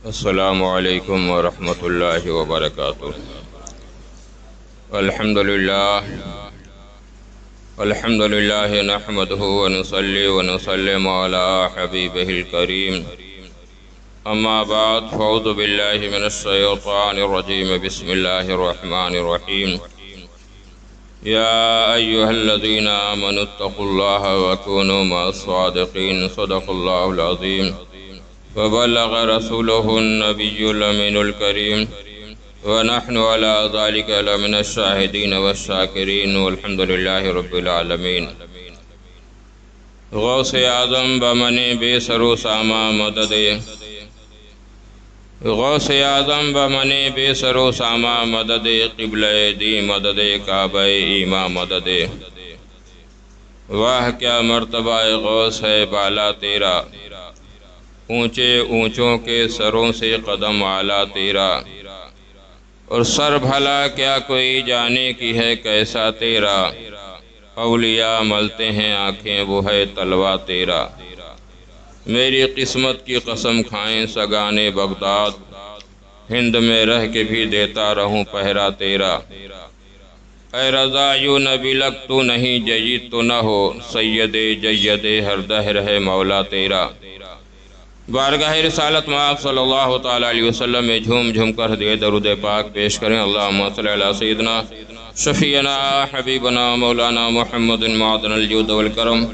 السلام علیکم ورحمۃ اللہ وبرکاتہ۔ الحمدللہ نحمده ونصلي ونسلم على حبیبہ الکریم، اما بعد فاعوذ باللہ من الشیطان الرجیم، بسم اللہ الرحمن الرحیم۔ یا ایہا الذین آمنوا اتقوا اللہ وکونوا مع الصادقین، صدق اللہ العظیم وبلغ رسوله النبی الامین الکریم، ونحن على ذلك لمن الشاہدین والشاکرین، والحمد للہ رب العالمین۔ غوث اعظم بمن بے سرو ساما مدد، غوث اعظم بمن بے سرو ساما مدد، قبلہ دی مدد کعبہ ایما مدد۔ واہ کیا مرتبہ غوث ہے بالا تیرا، اونچے اونچوں کے سروں سے قدم اعلیٰ تیرا، اور سر بھلا کیا کوئی جانے کی ہے کیسا تیرا، اولیاء ملتے ہیں آنکھیں وہ ہے تلوہ تیرا۔ میری قسمت کی قسم کھائیں سگانے بغداد، ہند میں رہ کے بھی دیتا رہوں پہرا تیرا۔ اے رضا یوں نہ بلک تو نہیں جید تو نہ ہو، سید جید ہر دہر ہے مولا تیرا۔ بارگاہ رسالت مآب صلی اللہ تعالیٰ علیہ وسلم میں جھوم جھوم کر دے درود پاک پیش کریں۔ اللہم صلی علی سیدنا شفیعنا حبیبنا مولانا محمد معدن الجود والکرم،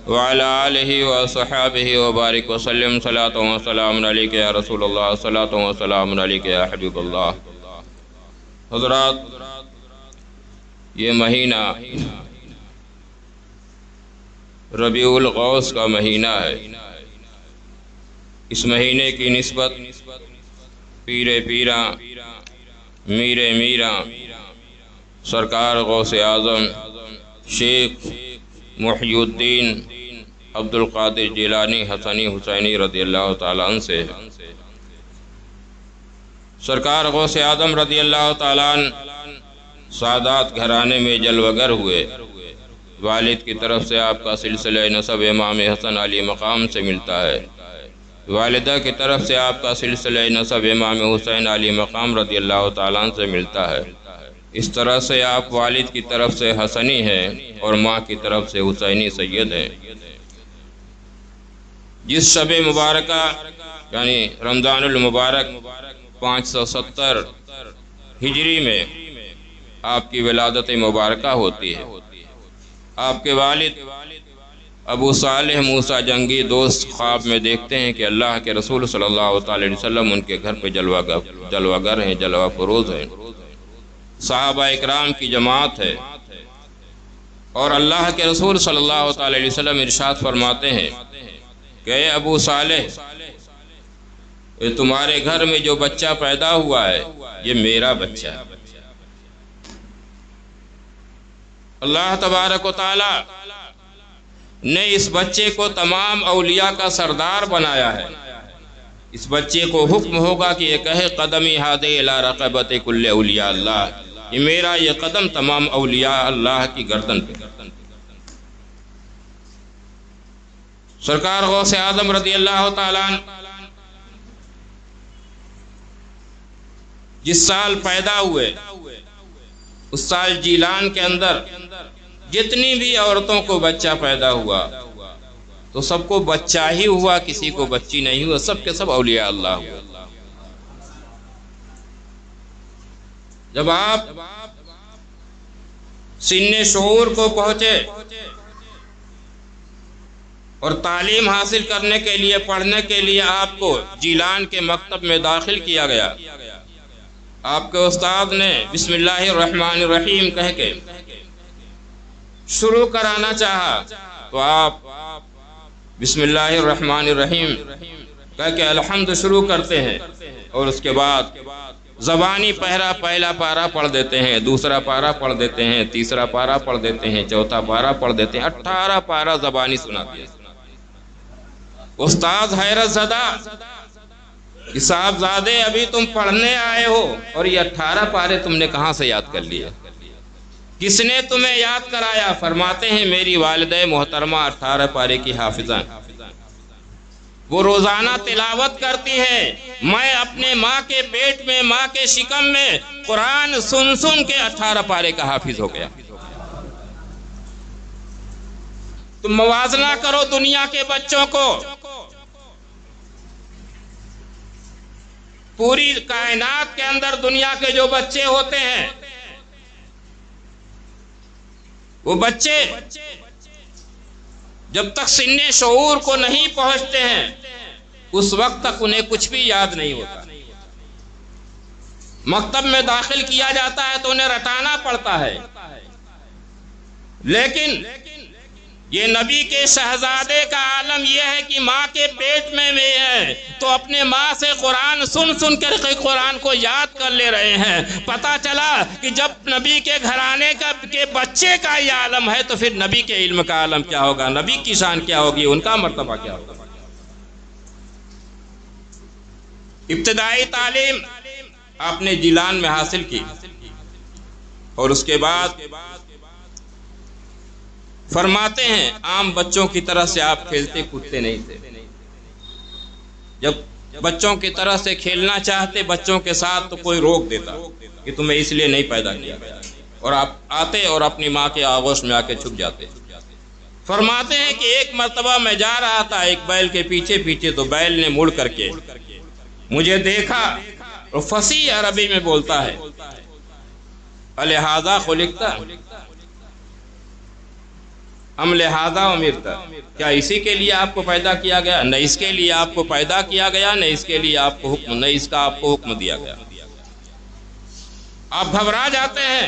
وعلی آلہ وصحابہ وبارک وسلم، صلاۃ و سلام علیک یا رسول اللہ، صلاۃ و سلام علیک یا حبیب اللہ۔ حضرات، یہ مہینہ ربیع الغوث کا مہینہ ہے۔ اس مہینے کی نسبت پیر پیراں میر میراں سرکار غوث اعظم شیخ محی الدین عبد القادر جیلانی حسنی حسینی رضی اللہ تعالیٰ عنہ سے ہے۔ سرکار غوث اعظم رضی اللہ تعالیٰ عنہ سادات گھرانے میں جلوگر ہوئے۔ والد کی طرف سے آپ کا سلسلہ نسب امام حسن علی مقام سے ملتا ہے، والدہ کی طرف سے آپ کا سلسلہ نسب امام حسین علی مقام رضی اللہ تعالیٰ عنہ سے ملتا ہے۔ اس طرح سے آپ والد کی طرف سے حسنی ہیں اور ماں کی طرف سے حسینی سید ہیں۔ جس شب مبارکہ یعنی رمضان المبارک 570 ہجری میں آپ کی ولادت مبارکہ ہوتی ہے، آپ کے والد ابو صالح موسیٰ جنگی دوست خواب میں دیکھتے ہیں کہ اللہ کے رسول صلی اللہ تعالی علیہ وسلم ان کے گھر پہ جلوہ گر ہیں، جلوہ فروز ہیں، صحابہ اکرام کی جماعت ہے، اور اللہ کے رسول صلی اللہ تعالی علیہ وسلم ارشاد فرماتے ہیں کہ اے ابو صالح، تمہارے گھر میں جو بچہ پیدا ہوا ہے یہ میرا بچہ ہے۔ اللہ تبارک و تعالی نے اس بچے کو تمام اولیاء کا سردار بنایا ہے۔ اس بچے کو حکم ہوگا کہ یہ کہے قدمی ہادے الی رقبت کل اولیاء اللہ، یہ میرا یہ قدم تمام اولیاء اللہ کی گردن پہ۔ سرکار غوث اعظم رضی اللہ تعالیٰ عنہ جس سال پیدا ہوئے اس سال جیلان کے اندر جتنی بھی عورتوں کو بچہ پیدا ہوا تو سب کو بچہ ہی ہوا، کسی کو بچی نہیں ہوا، سب کے سب اولیاء اللہ ہوئے۔ جب آپ سن شعور کو پہنچے اور تعلیم حاصل کرنے کے لیے پڑھنے کے لیے آپ کو جیلان کے مکتب میں داخل کیا گیا، آپ کے استاد نے بسم اللہ الرحمن الرحیم کہہ کے شروع کرانا چاہا تو آپ بسم اللہ الرحمن الرحیم کہہ کے الحمد شروع کرتے ہیں، اور اس کے بعد زبانی پہلا پارہ پڑھ دیتے ہیں، دوسرا پارہ پڑھ دیتے ہیں، تیسرا پارہ پڑھ دیتے ہیں، چوتھا پارہ پڑھ دیتے ہیں، 18 پارہ زبانی سناتے ہیں۔ استاد حیرت زدہ کہ صاحبزادے ابھی تم پڑھنے آئے ہو اور یہ 18 پارے تم نے کہاں سے یاد کر لیے؟ کس نے تمہیں یاد کرایا؟ فرماتے ہیں میری والدہ محترمہ 18 پارے کی حافظہ ہیں۔ وہ روزانہ تلاوت کرتی ہے، میں اپنے ماں کے پیٹ میں، ماں کے شکم میں قرآن سن سن کے 18 پارے کا حافظ ہو گیا۔ تم موازنہ کرو دنیا کے بچوں کو، پوری کائنات کے اندر دنیا کے جو بچے ہوتے ہیں، وہ بچے جب تک سن شعور کو نہیں پہنچتے ہیں اس وقت تک انہیں کچھ بھی یاد نہیں ہوتا۔ مکتب میں داخل کیا جاتا ہے تو انہیں رٹانا پڑتا ہے، لیکن یہ نبی کے شہزادے کا عالم یہ ہے کہ ماں کے پیٹ میں ہے تو اپنے ماں سے قرآن سن سن کر قرآن کو یاد کر لے رہے ہیں۔ پتہ چلا کہ جب نبی کے گھرانے کے بچے کا یہ عالم ہے تو پھر نبی کے علم کا عالم کیا ہوگا، نبی کی شان کیا ہوگی، ان کا مرتبہ کیا ہوگا۔ ابتدائی تعلیم آپ نے جیلان میں حاصل کی، اور اس کے بعد فرماتے ہیں عام بچوں کی طرح سے آپ کھیلتے کودتے نہیں تھے۔ جب بچوں کی طرح سے کھیلنا چاہتے بچوں کے ساتھ تو کوئی روک دیتا کہ تمہیں اس لیے نہیں پیدا کیا، اور آپ آتے اور اپنی ماں کے آغوش میں آ کے چھپ جاتے۔ فرماتے ہیں کہ ایک مرتبہ میں جا رہا تھا ایک بیل کے پیچھے پیچھے، تو بیل نے مڑ کر کے مجھے دیکھا اور فصیح عربی میں بولتا ہے، لہذا خلقتا ام لہذا امرتا، کیا اسی کے لیے آپ کو پیدا کیا گیا؟ نہ اس کے لیے آپ کو پیدا کیا گیا، نہ اس کے لیے آپ کو حکم، نہ اس کا آپ کو حکم دیا گیا۔ آپ گھبرا جاتے ہیں،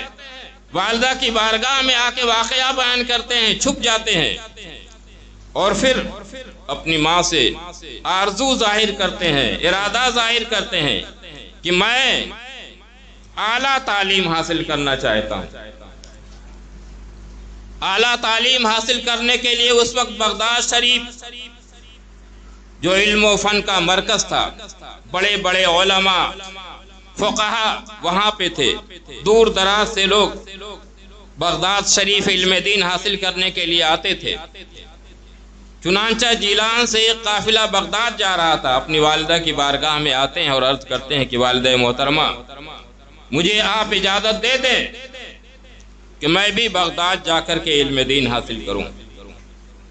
والدہ کی بارگاہ میں آ کے واقعہ بیان کرتے ہیں، چھپ جاتے ہیں، اور پھر اپنی ماں سے آرزو ظاہر کرتے ہیں، ارادہ ظاہر کرتے ہیں کہ میں اعلیٰ تعلیم حاصل کرنا چاہتا ہوں۔ اعلیٰ تعلیم حاصل کرنے کے لیے اس وقت بغداد شریف جو علم و فن کا مرکز تھا، بڑے بڑے علماء فقہا وہاں پہ تھے، دور دراز سے لوگ بغداد شریف علم دین حاصل کرنے کے لیے آتے تھے۔ چنانچہ جیلان سے ایک قافلہ بغداد جا رہا تھا، اپنی والدہ کی بارگاہ میں آتے ہیں اور عرض کرتے ہیں کہ والدہ محترمہ مجھے آپ اجازت دے دیں کہ میں بھی بغداد جا کر کے علم دین حاصل کروں۔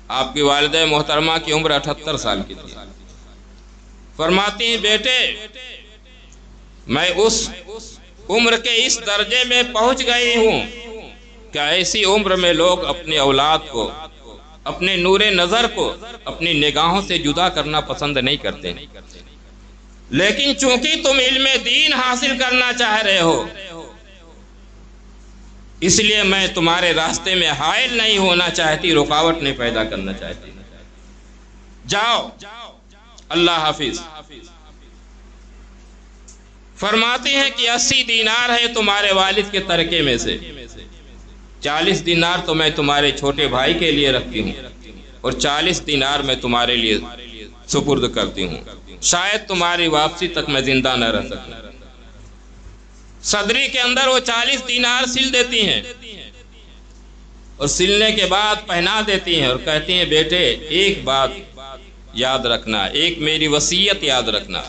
آپ کی والدہ محترمہ کی عمر 78 سال کی تھی۔ فرماتی ہیں بیٹے میں اس عمر کے اس درجے میں پہنچ گئی ہوں کہ ایسی عمر میں لوگ اپنی اولاد کو، اپنے نور نظر کو اپنی نگاہوں سے جدا کرنا پسند نہیں کرتے، لیکن چونکہ تم علم دین حاصل کرنا چاہ رہے ہو اس لیے میں تمہارے راستے میں حائل نہیں ہونا چاہتی، رکاوٹ نہیں پیدا کرنا چاہتی۔ جاؤ، اللہ حافظ۔ فرماتی ہیں کہ 80 دینار ہے تمہارے والد کے ترکے میں سے، 40 دینار تو میں تمہارے چھوٹے بھائی کے لیے رکھتی ہوں، اور 40 دینار میں تمہارے لیے سپرد کرتی ہوں، شاید تمہاری واپسی تک میں زندہ نہ رہ سکوں۔ صدری کے اندر وہ 40 دینار سل دیتی ہیں، اور سلنے کے بعد پہنا دیتی ہیں اور کہتی ہیں بیٹے ایک بات یاد رکھنا، ایک میری وصیت یاد رکھنا،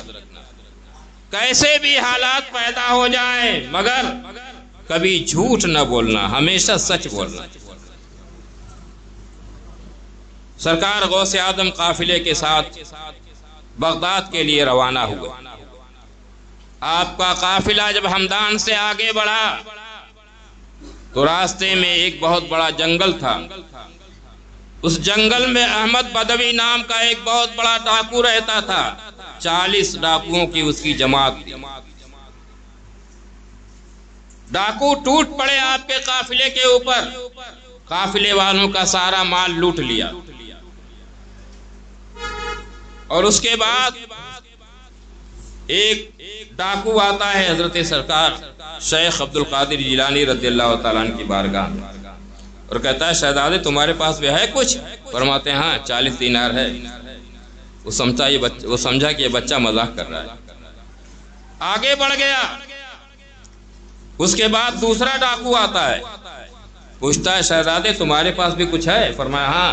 کیسے بھی حالات پیدا ہو جائیں مگر کبھی جھوٹ نہ بولنا، ہمیشہ سچ بولنا۔ سرکار غوث اعظم قافلے کے ساتھ بغداد کے لیے روانہ ہوئے۔ آپ کا قافلہ جب ہمدان سے آگے بڑھا تو راستے میں ایک بہت بڑا جنگل تھا۔ اس جنگل میں احمد بدوی نام کا ایک بہت بڑا ڈاکو رہتا تھا، 40 ڈاکوؤں کی اس کی جماعت تھی۔ ڈاکو ٹوٹ پڑے آپ کے قافلے کے اوپر، قافلے والوں کا سارا مال لوٹ لیا، اور اس کے بعد ایک ڈاکو آتا ہے حضرت سرکار شیخ عبد القادر جیلانی رضی اللہ تعالیٰ عنہ کی بارگاہ میں، اور کہتا ہے شہزادے تمہارے پاس بھی ہے کچھ؟ فرماتے ہیں ہاں 40 دینار ہے۔ وہ سمجھا کہ یہ بچہ مذاق کر رہا ہے، آگے بڑھ گیا۔ اس کے بعد دوسرا ڈاکو آتا ہے، پوچھتا ہے شہزادے تمہارے پاس بھی کچھ ہے؟ فرمایا ہاں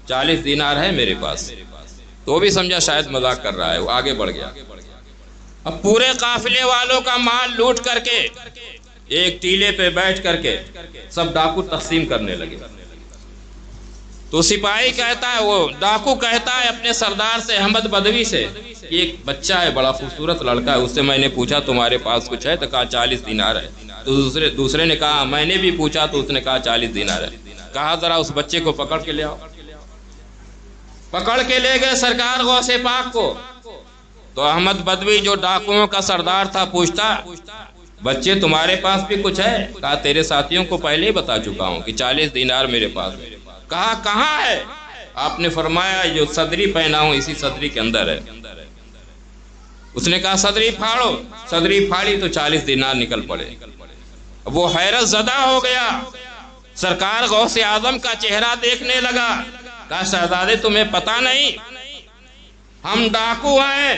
40 دینار ہے میرے پاس۔ تو بھی سمجھا شاید مذاق کر رہا ہے، وہ آگے بڑھ گیا۔ اب پورے قافلے والوں کا مال لوٹ کر کے ایک ٹیلے پہ بیٹھ کر کے سب ڈاکو تقسیم کرنے لگے۔ تو سپاہی کہتا ہے، وہ ڈاکو کہتا ہے اپنے سردار سے، احمد بدوی سے، کہ ایک بچہ ہے بڑا خوبصورت لڑکا ہے، اس سے میں نے پوچھا تمہارے پاس کچھ ہے؟ تو کہا 40 دینار ہے۔ تو دوسرے نے کہا میں نے بھی پوچھا تو اس نے کہا 40 دینار ہے۔ کہا ذرا اس بچے کو پکڑ کے لے آؤ۔ پکڑ کے لے گئے سرکار غوث پاک کو۔ تو احمد بدوی جو ڈاکوؤں کا سردار تھا پوچھتا، بچے تمہارے پاس بھی کچھ ہے؟ کہا تیرے ساتھیوں کو پہلے ہی بتا چکا ہوں کہ 40 دینار میرے پاس ہے۔ کہا کہاں ہے؟ آپ نے فرمایا جو صدری پہنا ہوں اسی صدری کے اندر ہے۔ اس نے کہا صدری پھاڑو۔ صدری پھاڑی تو 40 دینار نکل پڑے۔ وہ حیرت زدہ ہو گیا، سرکار غوث اعظم کا چہرہ دیکھنے لگا۔ کہا شہزادے تمہیں پتہ نہیں ہم ڈاکو ہیں،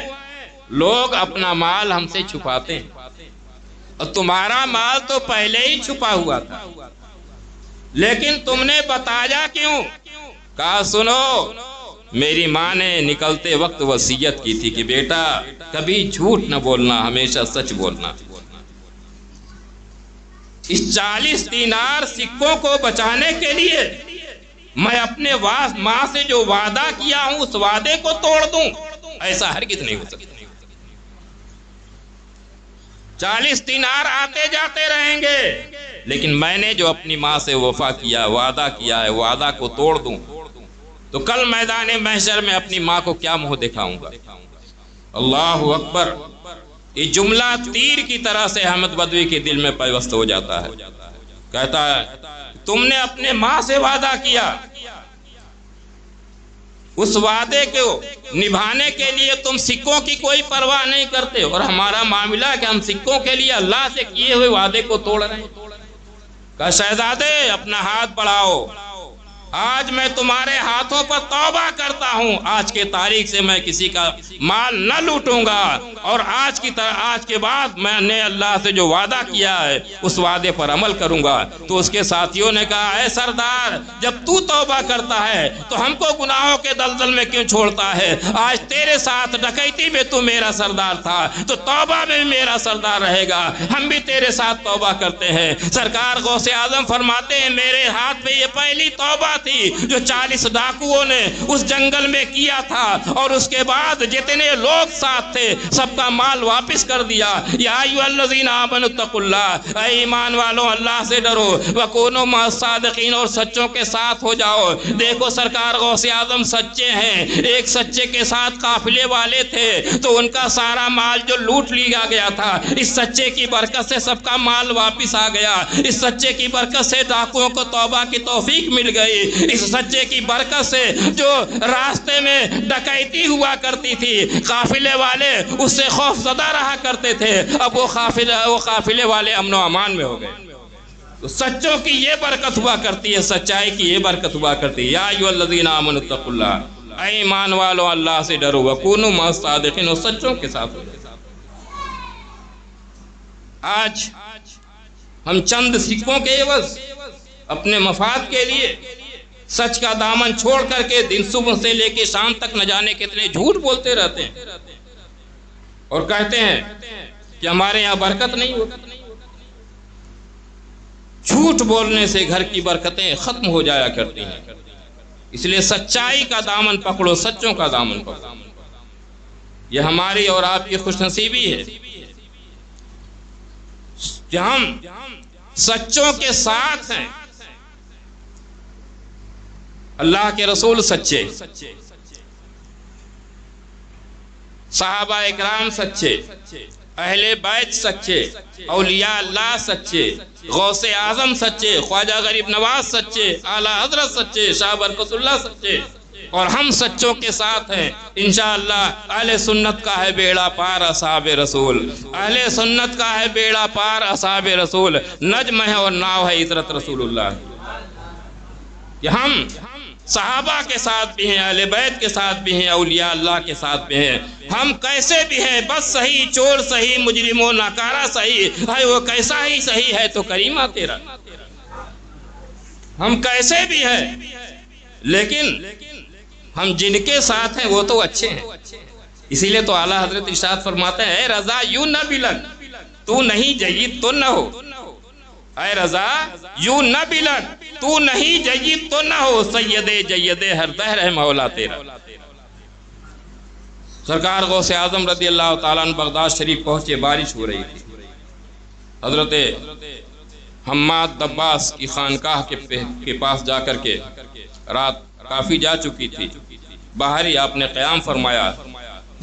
لوگ اپنا مال ہم سے چھپاتے ہیں اور تمہارا مال تو پہلے ہی چھپا ہوا تھا، لیکن تم نے بتایا کیوں؟ کہا سنو، میری ماں نے نکلتے وقت وصیت کی تھی کہ بیٹا کبھی جھوٹ نہ بولنا، ہمیشہ سچ بولنا۔ اس 40 دینار سکوں کو بچانے کے لیے میں اپنے ماں سے جو وعدہ کیا ہوں اس وعدے کو توڑ دوں؟ ایسا ہرگز نہیں ہو سکتا۔ 40 دینار آتے جاتے رہیں گے، لیکن میں نے جو اپنی ماں سے وفا کیا، وعدہ کیا ہے، وعدہ کو توڑ دوں تو کل میدان محشر میں اپنی ماں کو کیا منہ دکھاؤں گا؟ اللہ اکبر! یہ جملہ تیر کی طرح سے احمد بدوی کے دل میں پیوست ہو جاتا ہے۔ کہتا ہے تم نے اپنے ماں سے وعدہ کیا، اس وعدے کو نبھانے کے لیے تم سکوں کی کوئی پرواہ نہیں کرتے، اور ہمارا معاملہ ہے کہ ہم سکوں کے لیے اللہ سے کیے ہوئے وعدے کو توڑ رہے ہیں۔ کہا شہزادے اپنا ہاتھ بڑھاؤ، آج میں تمہارے ہاتھوں پر توبہ کرتا ہوں، آج کے تاریخ سے میں کسی کا مال نہ لوٹوں گا، اور آج کے بعد میں نے اللہ سے جو وعدہ کیا ہے اس وعدے پر عمل کروں گا۔ تو اس کے ساتھیوں نے کہا اے سردار، جب تو توبہ کرتا ہے تو ہم کو گناہوں کے دلدل میں کیوں چھوڑتا ہے؟ آج تیرے ساتھ ڈکیتی میں تو میرا سردار تھا، تو توبہ میں بھی میرا سردار رہے گا، ہم بھی تیرے ساتھ توبہ کرتے ہیں۔ سرکار غوث اعظم فرماتے ہیں میرے ہاتھ میں یہ پہلی توبہ تھی جو 40 ڈاکوؤں نے اس جنگل میں کیا تھا، اور اس کے بعد جتنے لوگ ساتھ تھے سب کا مال واپس کر دیا۔ یا ایھا الذین آمنوا اتقوا اللہ، اے ایمان والوں اللہ سے ڈرو، وکونوا مع الصادقین، اور سچوں کے ساتھ ہو جاؤ۔ دیکھو سرکار غوث اعظم سچے ہیں، ایک سچے کے ساتھ قافلے والے تھے تو ان کا سارا مال جو لوٹ لیا گیا تھا، اس سچے کی برکت سے سب کا مال واپس آ گیا، اس سچے کی برکت سے ڈاکوؤں کو توبہ کی توفیق مل گئی، اس سچے کی برکت سے جو راستے میں ڈکیتی ہوا کرتی تھی قافلے والے اس سے خوف زدہ رہا کرتے تھے، اب وہ قافلے والے امن و امان میں ہو گئے۔ تو سچوں کی یہ برکت ہوا کرتی ہے، سچائی کی یہ برکت ہوا کرتی ہے۔ یا ایھا الذین آمنوا اتقوا اللہ، اے ایمان والو اللہ سے ڈرو، وکونوا مع الصادقین، اور سچوں کے ساتھ ہو جاؤ۔ آج ہم چند سکوں کے عوض اپنے مفاد کے لیے سچ کا دامن چھوڑ کر کے دن صبح سے لے کے شام تک نہ جانے کتنے جھوٹ بولتے رہتے ہیں، اور کہتے ہیں کہ ہمارے یہاں برکت نہیں ہوتی۔ جھوٹ بولنے سے گھر کی برکتیں ختم ہو جایا کرتی ہیں، اس لیے سچائی کا دامن پکڑو، سچوں کا دامن پکڑو۔ یہ ہماری اور آپ کی خوش نصیبی ہے کہ ہم سچوں کے ساتھ ہیں۔ اللہ کے رسول سچے، صحابہ اکرام سچے، اہل بیت سچے، اولیاء اللہ سچے، غوث اعظم سچے، خواجہ غریب نواز سچے، اعلیٰ حضرت سچے، شاہ برکت اللہ سچے، اور ہم سچوں کے ساتھ ہیں۔ انشاءاللہ اہل سنت کا ہے بیڑا پار اصحاب رسول، اہل سنت کا ہے بیڑا پار اصحاب رسول، نجم ہے اور ناو ہے عطرت رسول اللہ۔ کہ ہم صحابہ کے ساتھ بھی ہیں، اہل بیت کے ساتھ بھی ہیں، اولیاء اللہ کے ساتھ بھی ہیں۔ ہم کیسے بھی ہیں، بس صحیح، چور صحیح، مجرم و ناکارہ صحیح ہے، وہ کیسا ہی صحیح ہے تو کریمہ تیرا۔ ہم کیسے بھی ہیں، لیکن ہم جن کے ساتھ ہیں وہ تو اچھے ہیں. اسی لیے تو اعلیٰ حضرت ارشاد فرماتے ہیں اے رضا یوں نہ بلند تو نہیں جید تو نہ ہو. اے رضا یوں نہ بلند تو نہیں جید تو نہ ہو. سید جید ہر دہر ہے مولا تیرا. سرکار غوث اعظم رضی اللہ تعالیٰ عنہ بغداد شریف پہنچے. بارش ہو رہی تھی. حضرت حماد دباس کی خانقاہ کے پاس جا کر کے رات کافی جا چکی تھی. باہر ہی آپ نے قیام فرمایا.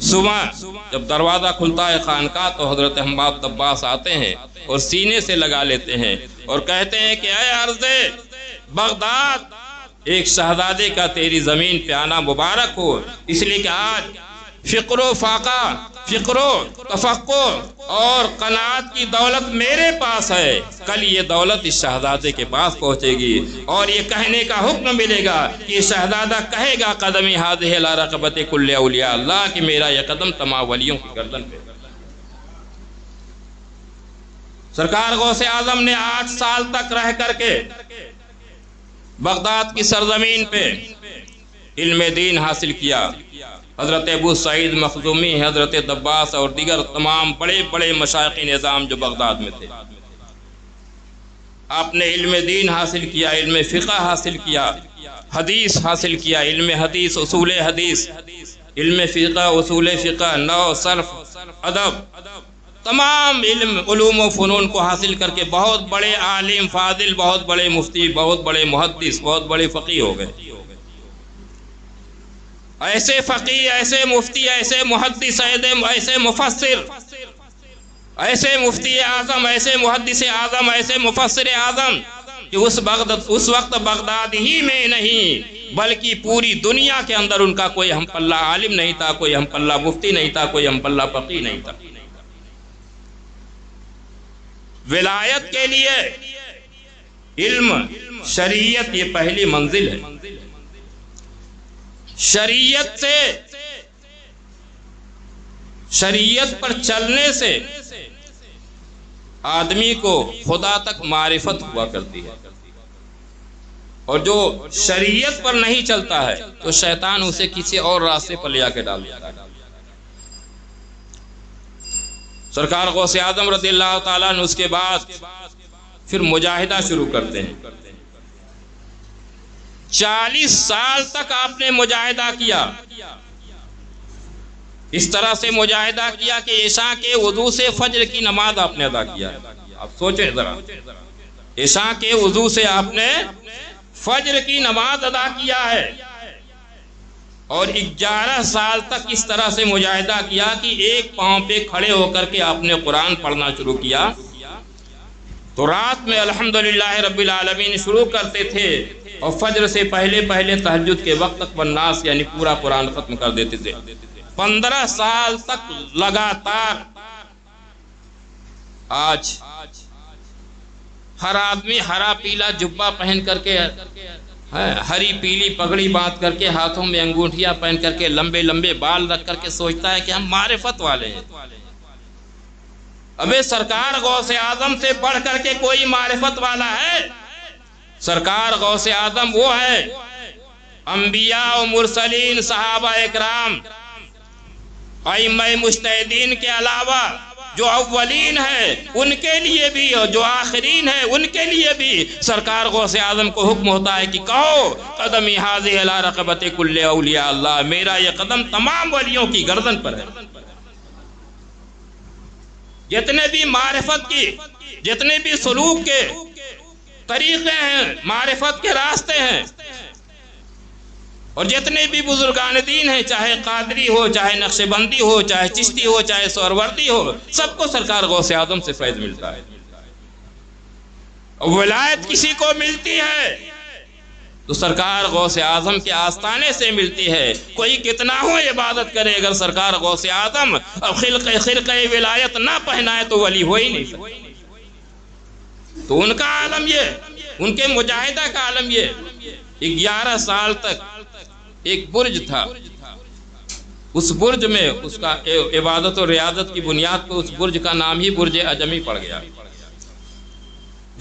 صبح جب دروازہ کھلتا ہے خانقاہ تو حضرت حماد دباس آتے ہیں اور سینے سے لگا لیتے ہیں اور کہتے ہیں کہ اے عرض بغداد ایک شہزادے کا تیری زمین پہ آنا مبارک ہو. اس لیے کہ آج فقر و فاقہ فقر و تفقع اور قناعت کی دولت میرے پاس ہے. کل یہ دولت اس شہزادے کے پاس پہنچے گی اور یہ کہنے کا حکم ملے گا کہ شہزادہ کہے گا قدمی ہاذہ لی رقبۃ کل اولیاء اللہ کہ میرا یہ قدم تمام ولیوں کی گردن پہ. سرکار غوث اعظم نے 8 سال تک رہ کر کے بغداد کی سرزمین پہ علم دین حاصل کیا. حضرت ابو سعید مخزومی، حضرت دباس اور دیگر تمام بڑے بڑے مشائخ نظام جو بغداد میں تھے، آپ نے علم دین حاصل کیا، علم فقہ حاصل کیا، حدیث حاصل کیا، علم حدیث، اصول حدیث، علم فقہ، اصول فقہ، نحو، صرف، ادب، تمام علوم و فنون کو حاصل کر کے بہت بڑے عالم فاضل، بہت بڑے مفتی، بہت بڑے محدث، بہت بڑے فقیہ ہو گئے. ایسے فقیہ، ایسے مفتی، ایسے محدث، ایسے مفسر، ایسے مفتی اعظم، ایسے محدث اعظم، ایسے مفسر اعظم کہ اس وقت بغداد ہی میں نہیں بلکہ پوری دنیا کے اندر ان کا کوئی ہم پلہ عالم نہیں تھا، کوئی ہم پلہ مفتی نہیں تھا، کوئی ہم پلہ فقیہ نہیں تھا. ولایت کے لیے علم شریعت یہ پہلی منزل ہے. شریعت سے، شریعت پر چلنے سے آدمی کو خدا تک معرفت ہوا کرتی ہے، اور جو شریعت پر نہیں چلتا ہے تو شیطان اسے کسی اور راستے پر لے جا کے ڈال دیتا ہے. سرکار غوث اعظم رضی اللہ تعالیٰ عنہ اس کے بعد پھر مجاہدہ شروع کرتے ہیں. 40 سال تک آپ نے مجاہدہ کیا. اس طرح سے مجاہدہ کیا کہ عشاء کے وضو سے فجر کی نماز آپ نے ادا کیا. آپ سوچیں ذرا، عشاء کے وضو سے آپ نے فجر کی نماز ادا کیا ہے، اور 11 سال تک اس طرح سے مجاہدہ کیا کہ ایک پاؤں پہ کھڑے ہو کر کے آپ نے قرآن پڑھنا شروع کیا. تو رات میں الحمدللہ رب العالمین شروع کرتے تھے اور فجر سے پہلے پہلے تہجد کے وقت تک والناس یعنی پورا قرآن ختم کر دیتے تھے. 15 سال تک لگاتار. آج ہر آدمی ہرا پیلا جبہ پہن کر کے، ہری پیلی پگڑی باندھ کر کے، ہاتھوں میں انگوٹھیاں پہن کر کے، لمبے لمبے بال رکھ کر کے سوچتا ہے کہ ہم معرفت والے ہیں. ابے سرکار غوث اعظم سے بڑھ کر کے کوئی معرفت والا ہے؟ سرکار غوث اعظم وہ ہے، انبیاء و مرسلین، صحابہ اکرام، ائمہ مجتہدین کے علاوہ جو اولین ہیں ان کے لیے بھی اور جو آخرین ہیں ان کے لیے بھی سرکار غوث اعظم کو حکم ہوتا ہے کہ کہو قدمی ہاذہ الی رقبۃ کل اولیاء اللہ، میرا یہ قدم تمام ولیوں کی گردن پر ہے. جتنے بھی معرفت کی، جتنے بھی سلوک کے طریقے ہیں، معرفت کے راستے ہیں، اور جتنے بھی بزرگان دین ہیں، چاہے قادری ہو، چاہے نقشبندی ہو، چاہے چشتی ہو، چاہے سہروردی ہو، سب کو سرکار غوث اعظم سے فیض ملتا ہے. ولایت کسی کو ملتی ہے تو سرکار غوث اعظم کے آستانے سے ملتی ہے. کوئی کتنا ہو عبادت کرے، اگر سرکار غوث اعظم اور خرقہ ولایت نہ پہنائے تو ولی ہو ہی نہیں سکتا. تو ان کا عالم یہ، ان کے مجاہدہ کا عالم یہ. 11 سال تک ایک برج تھا، اس برج میں اس کا عبادت و ریاضت کی بنیاد پر اس برج کا نام ہی برج اعظمی پڑ گیا.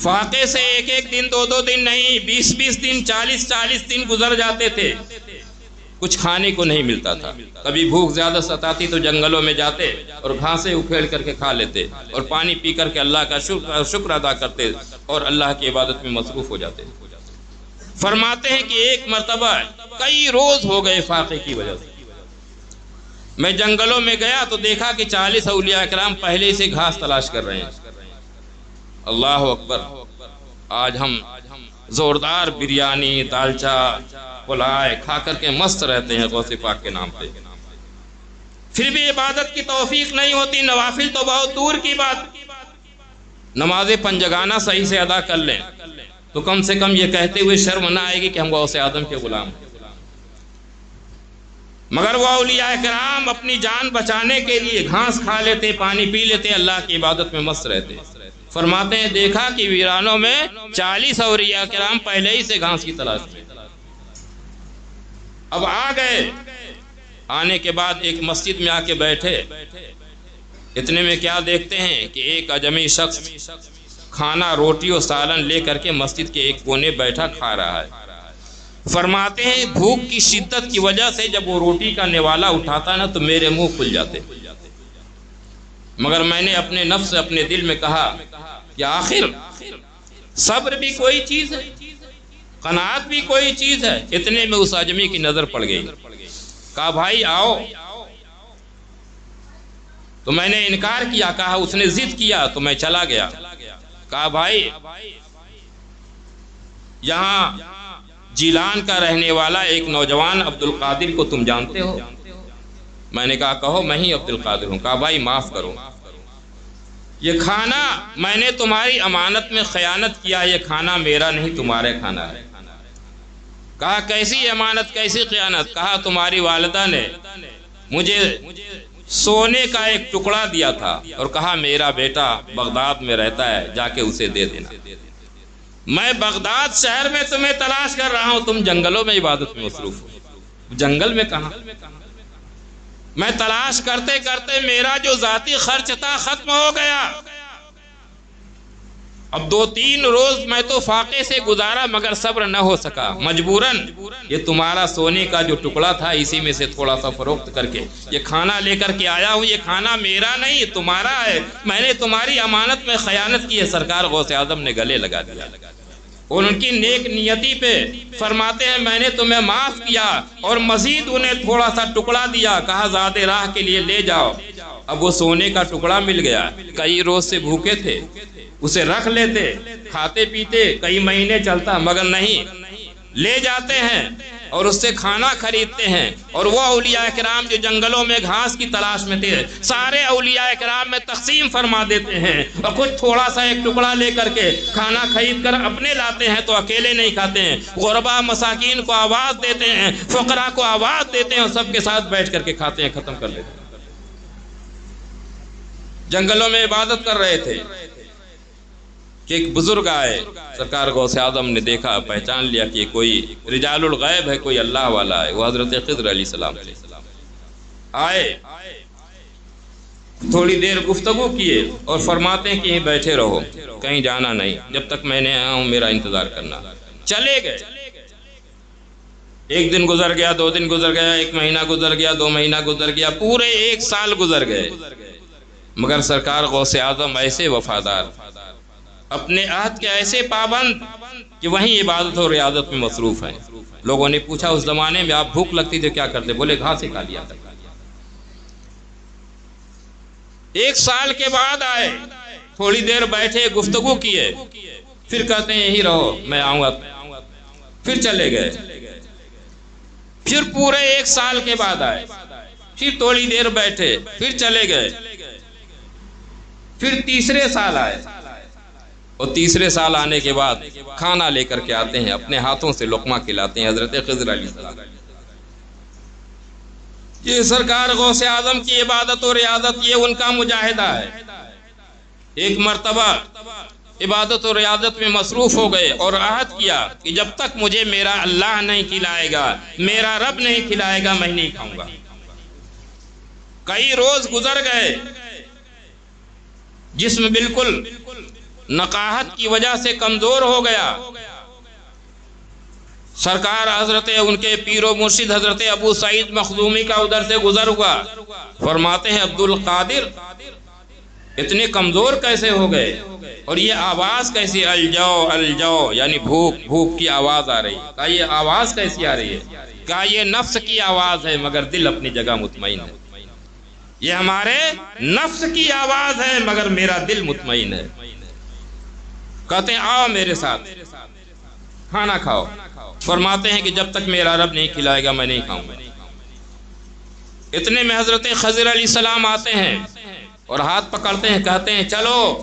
فاقے سے ایک ایک دن، 2 2 دن نہیں، 20 20 دن، 40 40 دن گزر جاتے تھے. کچھ کھانے کو نہیں ملتا تھا. کبھی بھوک زیادہ ستاتی تو جنگلوں میں جاتے اور گھاسیں اکھیڑ کر کے کھا لیتے اور پانی پی کر کے اللہ کا شکر ادا کرتے اور اللہ کی عبادت میں مصروف ہو جاتے. فرماتے ہیں کہ ایک مرتبہ کئی روز ہو گئے فاقے کی وجہ سے میں جنگلوں میں گیا تو دیکھا کہ 40 اولیاء کرام پہلے سے گھاس تلاش کر رہے ہیں. اللہ اکبر. آج ہم زوردار بریانی دالچا پلائے کھا کر کے مست رہتے ہیں غوث پاک کے نام پہ، پھر بھی عبادت کی توفیق نہیں ہوتی. نوافل تو بہت دور کی بات، نماز پنجگانہ صحیح سے ادا کر لیں تو کم سے کم یہ کہتے ہوئے شرم نہ آئے گی کہ ہم غوث اعظم کے غلام ہیں. مگر وہ اولیاء کرام اپنی جان بچانے کے لیے گھاس کھا لیتے، پانی پی لیتے، اللہ کی عبادت میں مست رہتے. فرماتے ہیں دیکھا کہ ویرانوں میں 40 اولیاء کرام پہلے ہی سے گھاس کی تلاش میں. اب آ گئے، آنے کے بعد ایک مسجد میں آ کے بیٹھے. اتنے میں کیا دیکھتے ہیں کہ ایک اجمی شخص کھانا روٹی اور سالن لے کر کے مسجد کے ایک کونے بیٹھا کھا رہا ہے. فرماتے ہیں بھوک کی شدت کی وجہ سے جب وہ روٹی کا نوالا اٹھاتا نا تو میرے منہ کھل جاتے. مگر میں نے اپنے نفس اپنے دل میں کہا کہ آخر صبر بھی کوئی چیز ہے، قناعت بھی کوئی چیز ہے. اتنے میں اس اجمی کی نظر پڑ گئی. کہا بھائی آؤ. تو میں نے انکار کیا. کہا اس نے ضد کیا تو میں چلا گیا. کہا بھائی یہاں جیلان کا رہنے والا ایک نوجوان عبد القادر کو تم جانتے ہو؟ میں نے کہا کہو میں ہی عبد القادر ہوں. کہا بھائی معاف کرو، یہ کھانا میں نے تمہاری امانت میں خیانت کیا، یہ کھانا میرا نہیں تمہارے کھانا ہے. کہا کیسی امانت کیسی خیانت؟ کہا تمہاری والدہ نے مجھے سونے کا ایک ٹکڑا دیا تھا اور کہا میرا بیٹا بغداد میں رہتا ہے، جا کے اسے دے دینا. میں بغداد شہر میں تمہیں تلاش کر رہا ہوں، تم جنگلوں میں عبادت میں مصروف ہو. جنگل میں کہاں؟ میں تلاش کرتے کرتے میرا جو ذاتی خرچ تھا ختم ہو گیا. اب 2-3 روز میں تو فاقے سے گزارا مگر صبر نہ ہو سکا. مجبوراً یہ تمہارا سونے کا جو ٹکڑا تھا اسی میں سے تھوڑا سا فروخت کر کے یہ کھانا لے کر کے آیا ہوں. یہ کھانا میرا نہیں تمہارا ہے، میں نے تمہاری امانت میں خیانت کی ہے. سرکار غوث اعظم نے گلے لگا دیا اور ان کی نیک نیتی پہ فرماتے ہیں میں نے تمہیں معاف کیا اور مزید انہیں تھوڑا سا ٹکڑا دیا. کہا زاد راہ کے لیے لے جاؤ. اب وہ سونے کا ٹکڑا مل گیا. کئی روز سے بھوکے تھے، اسے رکھ لیتے، کھاتے پیتے کئی مہینے چلتا، مگر نہیں، لے جاتے ہیں اور اس سے کھانا خریدتے ہیں. اور وہ اولیاء کرام جو جنگلوں میں گھاس کی تلاش میں تھے سارے اولیاء کرام میں تقسیم فرما دیتے ہیں اور کچھ تھوڑا سا ایک ٹکڑا لے کر کے کھانا خرید کر اپنے لاتے ہیں تو اکیلے نہیں کھاتے ہیں، غربا مساکین کو آواز دیتے ہیں، فقراء کو آواز دیتے ہیں اور سب کے ساتھ بیٹھ کر کے کھاتے ہیں، ختم کر لیتے ہیں. جنگلوں میں عبادت کر رہے تھے کہ ایک بزرگ آئے. سرکار غوث اعظم نے دیکھا، پہچان لیا کہ کوئی رجال الغیب ہے، کوئی اللہ والا ہے. وہ حضرت خضر علیہ السلام تھے. آئے، تھوڑی دیر گفتگو کیے اور فرماتے ہیں کہ یہیں بیٹھے رہو، کہیں جانا نہیں، جب تک میں نے آیا ہوں میرا انتظار کرنا. چلے گئے. 1 دن گزر گیا، 2 دن گزر گیا، 1 مہینہ گزر گیا، 2 مہینہ گزر گیا، پورے 1 سال گزر گئے. مگر سرکار غوث اعظم ایسے وفادار، اپنے عہد کے ایسے پابند کہ وہیں عبادت اور ریاضت میں مصروف ہیں. لوگوں نے پوچھا اس زمانے میں آپ بھوک لگتی تھی کیا کرتے؟ بولے گھاس ہی کھا لیا. 1 سال کے بعد آئے، تھوڑی دیر بیٹھے گفتگو کیے، پھر کہتے ہیں یہی رہو میں آؤں گا. پھر چلے گئے. پھر پورے 1 سال کے بعد آئے، پھر تھوڑی دیر بیٹھے، پھر چلے گئے. پھر تیسرے سال آئے اور تیسرے سال آنے کے بعد کھانا لے کر کے آتے ہیں، اپنے ہاتھوں سے لقمہ کھلاتے ہیں حضرت خضر علیہ السلام. یہ سرکار غوث اعظم کی عبادت و ریاضت یہ ان کا مجاہدہ ہے. ایک مرتبہ عبادت و ریاضت میں مصروف ہو گئے اور عہد کیا کہ جب تک مجھے میرا اللہ نہیں کھلائے گا، میرا رب نہیں کھلائے گا، میں نہیں کھاؤں گا. کئی روز گزر گئے، جسم بالکل نقاہت کی وجہ سے کمزور ہو گیا. سرکار حضرت ان کے پیر و مرشد حضرت ابو سعید مخزومی کا ادھر سے گزر ہوا، فرماتے ہیں عبد القادر اتنے کمزور کیسے ہو گئے، اور یہ آواز کیسی، الجو الجو یعنی بھوک بھوک کی آواز آ رہی، کہا یہ آواز کیسی آ رہی ہے، کہا یہ نفس کی آواز ہے مگر دل اپنی جگہ مطمئن ہے، یہ ہمارے نفس کی آواز ہے مگر میرا دل مطمئن ہے۔ کہتے ہیں آؤ میرے ساتھ کھانا کھاؤ، فرماتے ہیں کہ جب تک میرا رب نہیں کھلائے گا میں نہیں کھاؤں گا۔ اتنے میں حضرت خضر علیہ السلام آتے ہیں اور ہاتھ پکڑتے ہیں، کہتے ہیں چلو،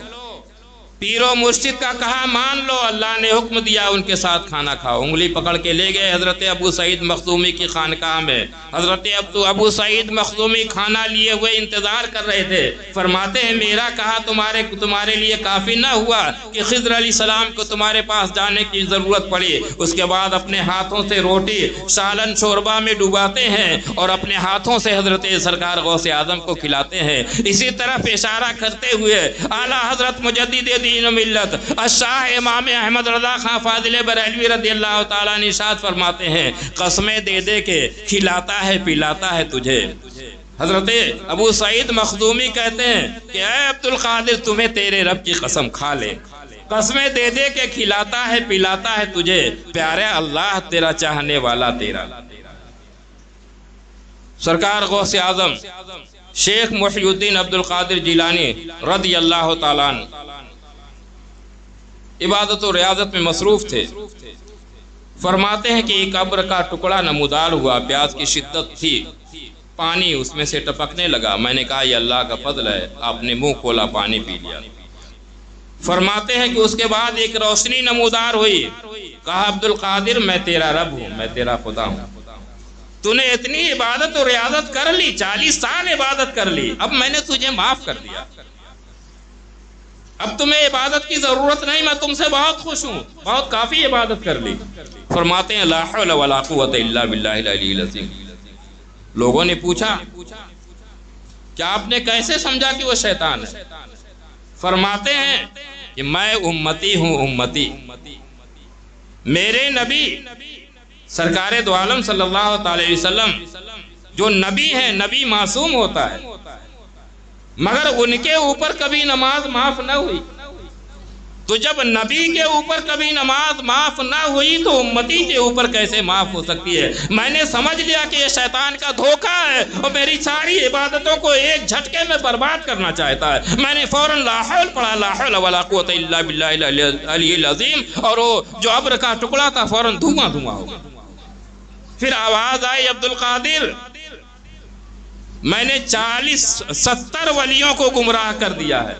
پیر و مرشد کا کہا مان لو، اللہ نے حکم دیا ان کے ساتھ کھانا کھاؤ۔ انگلی پکڑ کے لے گئے حضرت ابو سعید مخزومی کی خانقاہ میں۔ حضرت ابو سعید مخزومی کھانا لیے ہوئے انتظار کر رہے تھے۔ فرماتے ہیں میرا کہا تمہارے لیے کافی نہ ہوا کہ خضر علیہ السلام کو تمہارے پاس جانے کی ضرورت پڑی، اس کے بعد اپنے ہاتھوں سے روٹی سالن شوربہ میں ڈوباتے ہیں اور اپنے ہاتھوں سے حضرت سرکار غوث اعظم کو کھلاتے ہیں۔ اسی طرف اشارہ کرتے ہوئے اعلیٰ حضرت مجدد دین و ملت الشاہ امام احمد رضا خان فاضل بریلوی رضی اللہ تعالیٰ عنہ ارشاد فرماتے ہیں قسمیں دے دے کے کھلاتا ہے پلاتا ہے تجھے۔ حضرت ابو سعید مخزومی کہتے ہیں کہ اے عبد القادر تمہیں تیرے رب کی قسم کھا لے، قسمیں دے دے کے کھلاتا ہے پلاتا ہے تجھے، پیارے اللہ تیرا چاہنے والا تیرا۔ سرکار غوث اعظم شیخ محی الدین عبد القادر جیلانی رضی اللہ تعالیٰ عنہ عبادت و ریاضت میں مصروف تھے۔ فرماتے ہیں کہ ایک ابر کا ٹکڑا نمودار ہوا، پیاس کی شدت تھی، پانی اس میں سے ٹپکنے لگا، میں نے کہا یہ اللہ کا فضل ہے، آپ نے منہ کھولا پانی پی لیا۔ فرماتے ہیں کہ اس کے بعد ایک روشنی نمودار ہوئی، کہا عبد القادر میں تیرا رب ہوں، میں تیرا خدا ہوں، تو نے اتنی عبادت و ریاضت کر لی، 40 سال عبادت کر لی، اب میں نے تجھے معاف کر دیا، اب تمہیں عبادت کی ضرورت نہیں، میں تم سے بہت خوش ہوں، بہت کافی عبادت کر لی۔ فرماتے ہیں لا حول ولا قوت الا باللہ العلی العظیم۔ لوگوں نے پوچھا کیا آپ نے کیسے سمجھا کہ وہ شیطان ہے؟ فرماتے ہیں کہ میں امتی ہوں، امتی، میرے نبی سرکار دو عالم صلی اللہ علیہ وسلم جو نبی ہیں، نبی معصوم ہوتا ہے، مگر ان کے اوپر کبھی نماز معاف نہ ہوئی، تو جب نبی کے اوپر کبھی نماز معاف نہ ہوئی تو امتی کے اوپر کیسے معاف ہو سکتی ہے؟ میں نے سمجھ لیا کہ یہ شیطان کا دھوکہ ہے اور میری ساری عبادتوں کو ایک جھٹکے میں برباد کرنا چاہتا ہے۔ میں نے فوراً لا حول پڑھا، لا حول ولا قوت الا باللہ العلی العظیم، اور وہ جو ابر کا ٹکڑا تھا فوراً دھواں دھواں ہو گیا۔ پھر آواز آئی عبد القادر میں نے 70 ولیوں کو گمراہ کر دیا ہے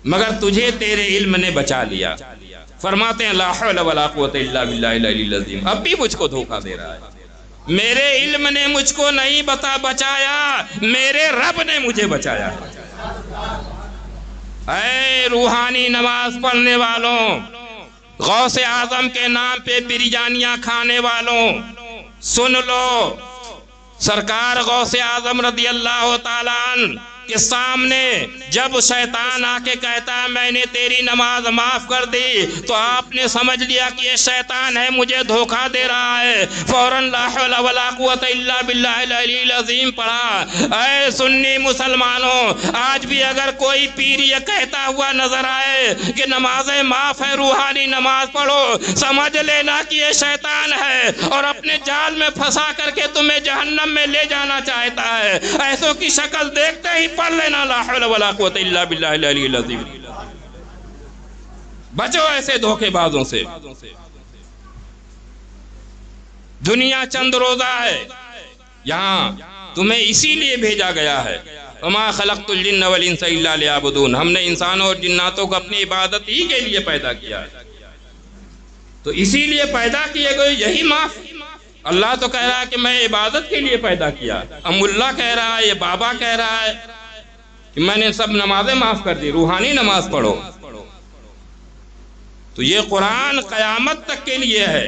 مگر تجھے تیرے علم نے بچا لیا۔ فرماتے ہیں لا حول ولا قوت الا باللہ العلی العظیم، اب بھی مجھ کو دھوکہ دے رہا ہے، میرے علم نے مجھ کو نہیں بچایا، میرے رب نے مجھے بچایا۔ اے روحانی نماز پڑھنے والوں، غوث اعظم کے نام پہ بریانیاں کھانے والوں، سن لو، سرکار غوث اعظم رضی اللہ تعالیٰ عنہ کے سامنے جب شیطان آ کے کہتا ہے میں نے تیری نماز معاف کر دی تو آپ نے سمجھ لیا کہ یہ شیطان ہے، مجھے دھوکہ دے رہا ہے، فوراً لا حول ولا قوت الا باللہ العلی العظیم پڑھا۔ اے سنی مسلمانوں، آج بھی اگر کوئی پیر یہ کہتا ہوا نظر آئے کہ نمازیں معاف ہے، روحانی نماز پڑھو، سمجھ لینا کہ یہ شیطان ہے اور اپنے جال میں پھنسا کر کے تمہیں جہنم میں لے جانا چاہتا ہے۔ ایسوں کی شکل دیکھتے ہی پڑھ لینا لا حول ولا قوت الا باللہ العلی العظیم۔ بچو ایسے دھوکے بازوں سے۔ دنیا چند روزہ ہے، یہاں تمہیں اسی لیے بھیجا گیا ہے، وما خلقت الجن والانس الا لیعبدون، ہم نے انسانوں اور جناتوں کو اپنی عبادت ہی کے لیے پیدا کیا ہے، تو اسی لیے پیدا کیے گئے یہی معاف۔ اللہ تو کہہ رہا ہے کہ میں عبادت کے لیے پیدا کیا، ام اللہ کہہ رہا ہے، یہ بابا کہہ رہا ہے کہ میں نے سب نمازیں معاف کر دی، روحانی نماز پڑھو۔ تو یہ قرآن قیامت تک کے لیے ہے،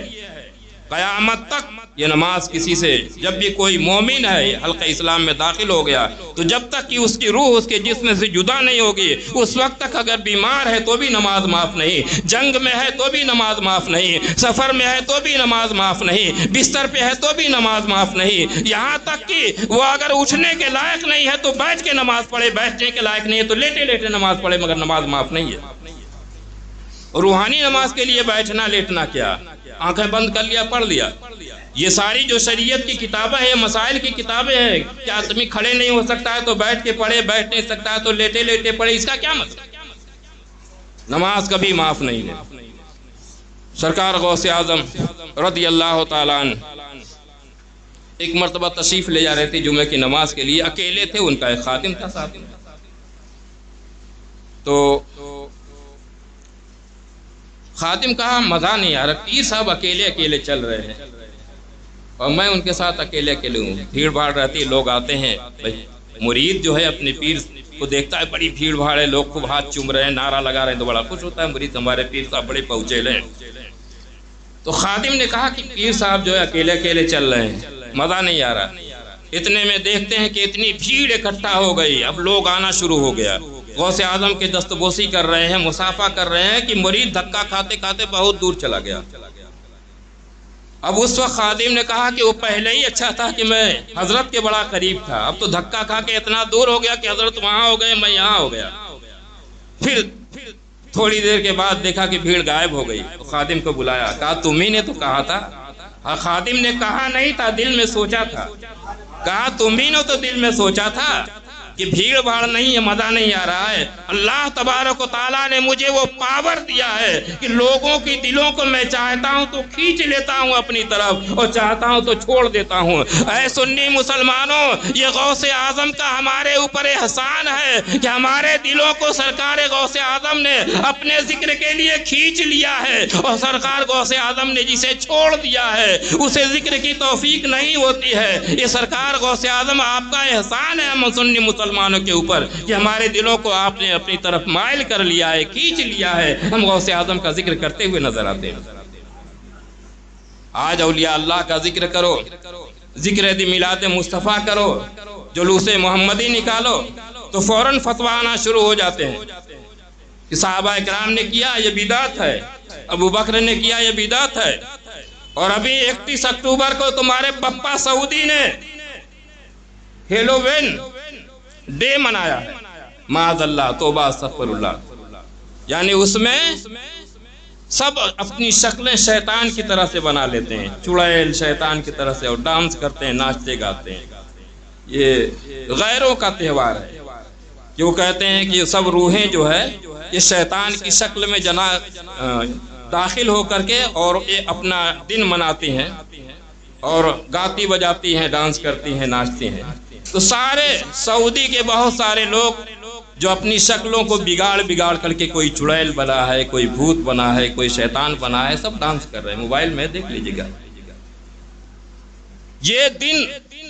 قیامت تک یہ نماز کسی سے، جب بھی کوئی مومن ہے حلقہ اسلام میں داخل ہو گیا تو جب تک کہ اس کی روح اس کے جسم سے جدا نہیں ہوگی اس وقت تک اگر بیمار ہے تو بھی نماز معاف نہیں، جنگ میں ہے تو بھی نماز معاف نہیں، سفر میں ہے تو بھی نماز معاف نہیں، بستر پہ ہے تو بھی نماز معاف نہیں، یہاں تک کہ وہ اگر اٹھنے کے لائق نہیں ہے تو بیٹھ کے نماز پڑھے، بیٹھنے کے لائق نہیں ہے تو لیٹے لیٹے نماز پڑھے، مگر نماز معاف نہیں ہے۔ روحانی نماز کے لیے بیٹھنا لیٹنا کیا، آنکھیں بند کر لیا پڑھ لیا۔ یہ ساری جو شریعت کی کتابیں ہیں، مسائل کی کتابیں ہیں، کیا آدمی کھڑے نہیں ہو سکتا ہے تو بیٹھ کے پڑھے، بیٹھ نہیں سکتا ہے تو لیٹے لیٹے پڑھے، اس کا کیا مطلب؟ نماز کبھی معاف نہیں ہے۔ سرکار غوث اعظم رضی اللہ تعالیٰ عنہ ایک مرتبہ تشریف لے جا رہے تھے جمعہ کی نماز کے لیے، اکیلے تھے، ان کا ایک خادم تھا ساتھ میں۔ تو خادم کہا مزہ نہیں آ رہا، پیر صاحب اکیلے اکیلے چل رہے ہیں اور میں ان کے ساتھ اکیلے اکیلے ہوں، بھیڑ بھاڑ رہتی ہے، لوگ آتے ہیں، مرید جو ہے اپنے پیر کو دیکھتا ہے بڑی بھیڑ بھاڑ ہے، لوگ خوب ہاتھ چوم رہے ہیں، نعرہ لگا رہے ہیں تو بڑا خوش ہوتا ہے مرید، ہمارے پیر صاحب بڑے پہنچے لے۔ تو خادم نے کہا کہ پیر صاحب جو ہے اکیلے اکیلے چل رہے ہیں، مزہ نہیں آ رہا۔ اتنے میں دیکھتے ہیں کہ اتنی بھیڑ اکٹھا ہو گئی، اب لوگ آنا شروع ہو گیا، غوث اعظم کے دستبوسی کر رہے ہیں، مصافحہ کر رہے ہیں کہ مرید دھکا کھاتے کھاتے بہت دور چلا گیا۔ اب اس وقت خادم نے کہا کہ وہ پہلے ہی اچھا تھا کہ میں حضرت کے بڑا قریب تھا، اب تو دھکا کھا کے اتنا دور ہو گیا کہ حضرت وہاں ہو گئے، میں یہاں ہو گیا۔ پھر تھوڑی دیر کے بعد دیکھا کہ بھیڑ غائب ہو گئی، خادم کو بلایا، کہا تمہیں نے تو کہا تھا۔ خادم نے کہا نہیں تھا، دل میں سوچا تھا، کہا تمہیں نے تو دل میں سوچا تھا کہ بھیڑ بھاڑ نہیں ہے، مزہ نہیں آ رہا ہے، اللہ تبارک و تعالیٰ نے مجھے وہ پاور دیا ہے کہ لوگوں کی دلوں کو میں چاہتا ہوں تو کھینچ لیتا ہوں اپنی طرف اور چاہتا ہوں تو چھوڑ دیتا ہوں۔ اے سنی مسلمانوں، یہ غوث اعظم کا ہمارے اوپر احسان ہے کہ ہمارے دلوں کو سرکار غوث اعظم نے اپنے ذکر کے لیے کھینچ لیا ہے، اور سرکار غوث اعظم نے جسے چھوڑ دیا ہے اسے ذکر کی توفیق نہیں ہوتی ہے۔ یہ سرکار غوث اعظم آپ کا احسان ہے ہم سنی مسلمانوں کے اوپر کہ ہمارے دلوں کو آپ نے اپنی طرف مائل کر لیا ہے، کھینچ لیا ہے، ہم غوث اعظم کا ذکر کرتے ہوئے نظر آتے ہیں۔ آج اولیاء اللہ کا ذکر کرو، ذکر دی میلاد مصطفیٰ کرو، جلوس محمدی نکالو تو فوراً فتویٰ آنا شروع ہو جاتے ہیں کہ صحابہ کرام نے کیا یہ بدعت ہے، ابو بکر نے کیا یہ بدعت ہے، اور ابھی 31 اکتوبر کو تمہارے پپا سعودی نے ہیلووین ڈے منایا ہے، معاذ اللہ، توبہ استغفر اللہ، یعنی اس میں سب اپنی شکلیں شیطان کی طرح سے بنا لیتے ہیں، چڑیل شیطان کی طرح سے، اور ڈانس کرتے ہیں، ناچتے گاتے ہیں۔ یہ غیروں کا تہوار ہے کہ وہ کہتے ہیں کہ سب روحیں جو ہے یہ شیطان کی شکل میں داخل ہو کر کے اور یہ اپنا دن مناتی ہیں اور گاتی بجاتی ہیں، ڈانس کرتی ہیں، ناچتی ہیں۔ تو سارے سعودی کے بہت سارے لوگ جو اپنی شکلوں کو بگاڑ کر کے، کوئی چڑیل بنا ہے، کوئی بھوت بنا ہے، کوئی شیطان بنا ہے، سب ڈانس کر رہے ہیں، موبائل میں دیکھ لیجیے گا۔ یہ دن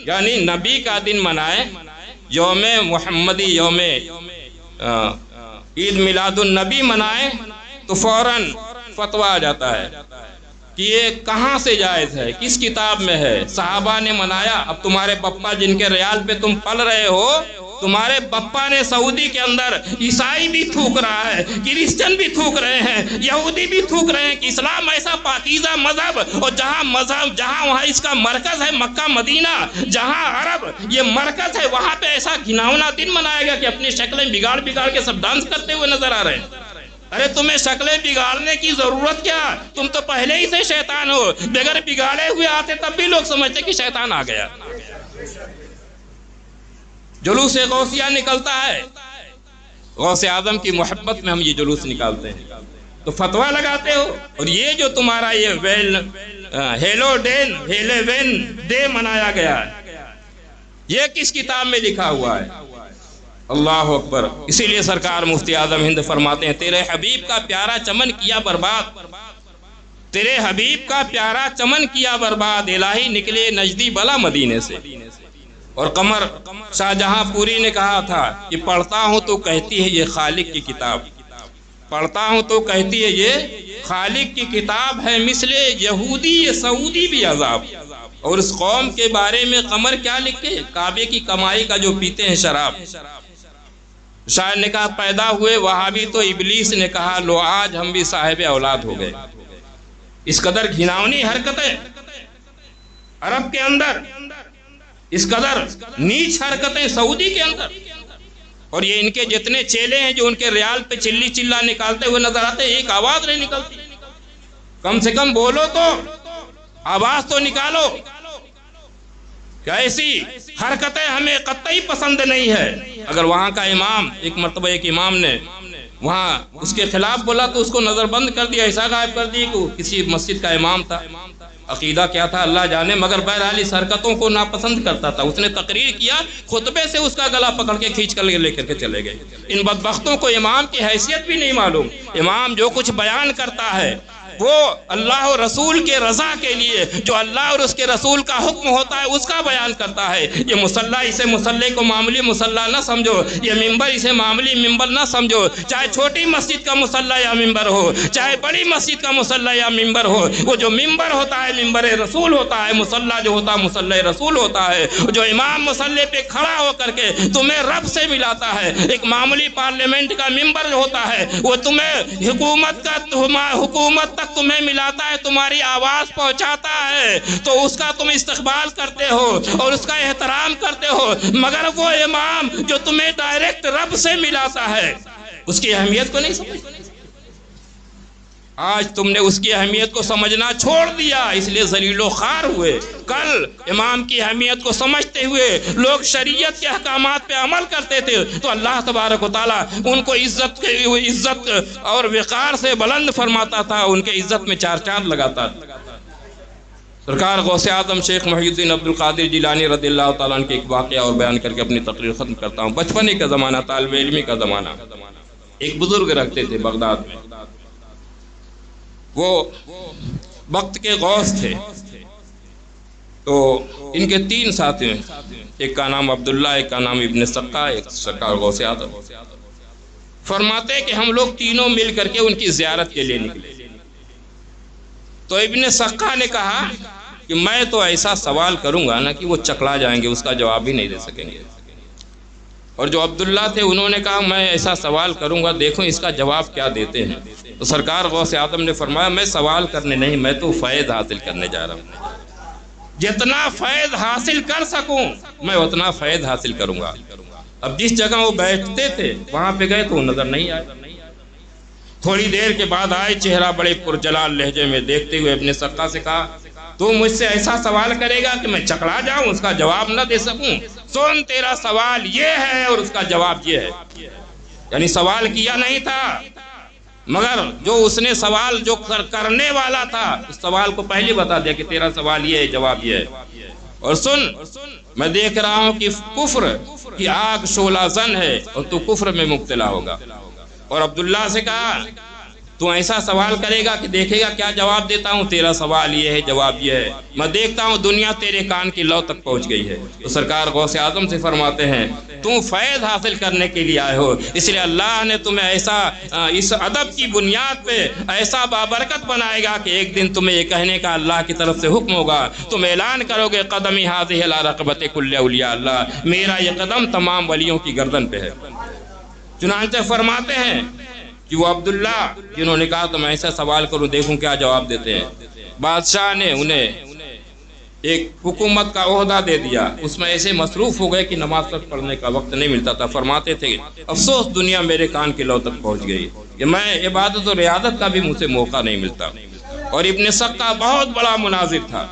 یعنی نبی کا دن منائے، یوم محمدی، یوم عید میلاد النبی منائے تو فوراً فتویٰ آ جاتا ہے کہ یہ کہاں سے جائز ہے، کس کتاب میں ہے، صحابہ نے منایا، اب تمہارے پپا جن کے ریال پہ تم پل رہے ہو، تمہارے پپا نے سعودی کے اندر عیسائی بھی تھوک رہا ہے، کرسچن بھی تھوک رہے ہیں، یہودی بھی تھوک رہے ہیں کہ اسلام ایسا پاکیزہ مذہب، اور جہاں وہاں اس کا مرکز ہے مکہ مدینہ، جہاں عرب یہ مرکز ہے، وہاں پہ ایسا گھناؤنا دن منائے گا کہ اپنی شکلیں بگاڑ کے سب ڈانس کرتے ہوئے نظر آ رہے ہیں۔ ارے تمہیں شکلیں بگاڑنے کی ضرورت کیا؟ تم تو پہلے ہی سے شیطان ہو، بغیر بگاڑے ہوئے آتے تب بھی لوگ سمجھتے کہ شیطان آ گیا۔ جلوس غوثیہ نکلتا ہے، غوث اعظم کی محبت میں ہم یہ جلوس نکالتے ہیں تو فتویٰ لگاتے ہو، اور یہ جو تمہارا یہ ہیلووین ڈے منایا گیا ہے، یہ کس کتاب میں لکھا ہوا ہے؟ اللہ اکبر۔ اسی لیے سرکار مفتی اعظم ہند فرماتے ہیں، تیرے حبیب کا پیارا چمن کیا برباد، تیرے حبیب کا پیارا چمن کیا برباد، الہی نکلے نجدی بلا مدینے سے۔ اور قمر شاہ جہاں پوری نے کہا تھا کہ پڑھتا ہوں تو کہتی ہے یہ خالق کی کتاب، پڑھتا ہوں تو کہتی ہے یہ خالق کی کتاب ہے مثل یہودی یہ سعودی بھی عذاب. اور اس قوم کے بارے میں قمر کیا لکھے؟ کعبے کی کمائی کا جو پیتے ہیں شراب. شاعر نے کہا پیدا ہوئے وہابی تو ابلیس نے کہا لو آج ہم بھی صاحب اولاد ہو گئے. اس قدر گھناؤنی حرکتیں عرب کے اندر، اس قدر نیچ حرکتیں سعودی کے اندر. اور یہ ان کے جتنے چیلے ہیں جو ان کے ریال پہ چلی چلا نکالتے ہوئے نظر آتے، ایک آواز نہیں نکلتی. کم سے کم بولو تو، آواز تو نکالو. ایسی حرکتیں ہمیں قطعی پسند نہیں ہے. اگر وہاں کا امام، ایک مرتبہ ایک امام نے وہاں اس کے خلاف بولا تو اس کو نظر بند کر دیا، ایسا غائب کر دیا کہ کسی مسجد کا امام تھا. عقیدہ کیا تھا اللہ جانے، مگر بہرحال اس حرکتوں کو ناپسند کرتا تھا. اس نے تقریر کیا، خطبے سے اس کا گلا پکڑ کے کھینچ کر لے کر کے چلے گئے. ان بدبختوں کو امام کی حیثیت بھی نہیں معلوم. امام جو کچھ بیان کرتا ہے وہ اللہ اور رسول کے رضا کے لیے، جو اللہ اور اس کے رسول کا حکم ہوتا ہے اس کا بیان کرتا ہے. یہ مصلی، اسے مصلی کو معمولی مصلی نہ سمجھو. یہ ممبر، اسے معمولی ممبر نہ سمجھو. چاہے چھوٹی مسجد کا مصلی یا ممبر ہو، چاہے بڑی مسجد کا مصلی یا ممبر ہو، وہ جو ممبر ہوتا ہے ممبر رسول ہوتا ہے. مصلی جو ہوتا ہے مصلی رسول ہوتا ہے. جو امام مصلی پہ کھڑا ہو کر کے تمہیں رب سے ملاتا ہے. ایک معمولی پارلیمنٹ کا ممبر جو ہوتا ہے وہ تمہیں حکومت تک تمہیں ملاتا ہے، تمہاری آواز پہنچاتا ہے، تو اس کا تم استقبال کرتے ہو اور اس کا احترام کرتے ہو. مگر وہ امام جو تمہیں ڈائریکٹ رب سے ملاتا ہے اس کی اہمیت کو نہیں سمجھتے. آج تم نے اس کی اہمیت کو سمجھنا چھوڑ دیا، اس لیے ذلیل و خوار ہوئے. کل امام کی اہمیت کو سمجھتے ہوئے لوگ شریعت کے احکامات پہ عمل کرتے تھے تو اللہ تبارک و تعالیٰ ان کو عزت اور وقار سے بلند فرماتا تھا، ان کے عزت میں چار چاند لگاتا تھا. سرکار غوث اعظم شیخ محی الدین عبد القادر جیلانی رضی اللہ تعالیٰ عنہ کے ایک واقعہ اور بیان کر کے اپنی تقریر ختم کرتا ہوں. بچپنے کا زمانہ، طالب علمی کا زمانہ. ایک بزرگ رکھتے تھے بغداد میں، وہ وقت کے غوث تھے. تو ان کے 3 ساتھی ہیں، ایک کا نام عبداللہ، ایک کا نام ابن سقا، ایک سرکار غوث اعظم. فرماتے کہ ہم لوگ تینوں مل کر کے ان کی زیارت کے لیے نکلے. تو ابن سقا نے کہا کہ میں تو ایسا سوال کروں گا نا کہ وہ چکلا جائیں گے، اس کا جواب بھی نہیں دے سکیں گے. اور جو عبداللہ تھے انہوں نے کہا میں ایسا سوال کروں گا، دیکھوں اس کا جواب کیا دیتے ہیں. تو سرکار غوث اعظم نے فرمایا میں سوال کرنے نہیں، میں تو فیض حاصل کرنے جا رہا ہوں. جتنا فیض حاصل کر سکوں میں اتنا فیض حاصل کروں گا. اب جس جگہ وہ بیٹھتے تھے وہاں پہ گئے تو وہ نظر نہیں آئے. تھوڑی دیر کے بعد آئے، چہرہ بڑے پرجلال لہجے میں دیکھتے ہوئے ابن سقا سے کہا تو مجھ سے ایسا سوال کرے گا کہ میں چکلا جاؤں، اس کا جواب نہ دے سکوں. سن تیرا سوال یہ ہے اور اس کا جواب یہ ہے. یعنی سوال کیا نہیں تھا، مگر جو اس نے سوال جو کرنے والا تھا اس سوال کو پہلے بتا دیا کہ تیرا سوال یہ ہے، جواب یہ ہے. اور سن میں دیکھ رہا ہوں کہ کفر کی آگ شعلہ زن ہے اور تو کفر میں مبتلا ہوگا. اور عبداللہ سے کہا تو ایسا سوال کرے گا کہ دیکھے گا کیا جواب دیتا ہوں. تیرا سوال یہ ہے، جواب یہ ہے. میں دیکھتا ہوں دنیا تیرے کان کی لو تک پہنچ گئی ہے. تو سرکار غوث اعظم سے فرماتے ہیں تم فیض حاصل کرنے کے لیے آئے ہو، اس لیے اللہ نے تمہیں ایسا اس ادب کی بنیاد پہ ایسا بابرکت بنائے گا کہ ایک دن تمہیں یہ کہنے کا اللہ کی طرف سے حکم ہوگا، تم اعلان کرو گے قدمی ہذہ علی رقبۃ کل اولیاء اللہ، میرا یہ قدم تمام ولیوں کی گردن پہ ہے. چنانچہ فرماتے ہیں کہ وہ عبداللہ جنہوں نے کہا تو میں ایسا سوال کروں دیکھوں کیا جواب دیتے ہیں. بادشاہ نے انہیں ایک حکومت کا عہدہ دے دیا، اس میں ایسے مصروف ہو گئے کہ نماز تک پڑھنے کا وقت نہیں ملتا تھا. فرماتے تھے افسوس دنیا میرے کان کی لو تک پہنچ گئی کہ میں عبادت و ریاضت کا بھی مجھے موقع نہیں ملتا. اور ابن سقا بہت بڑا مناظر تھا،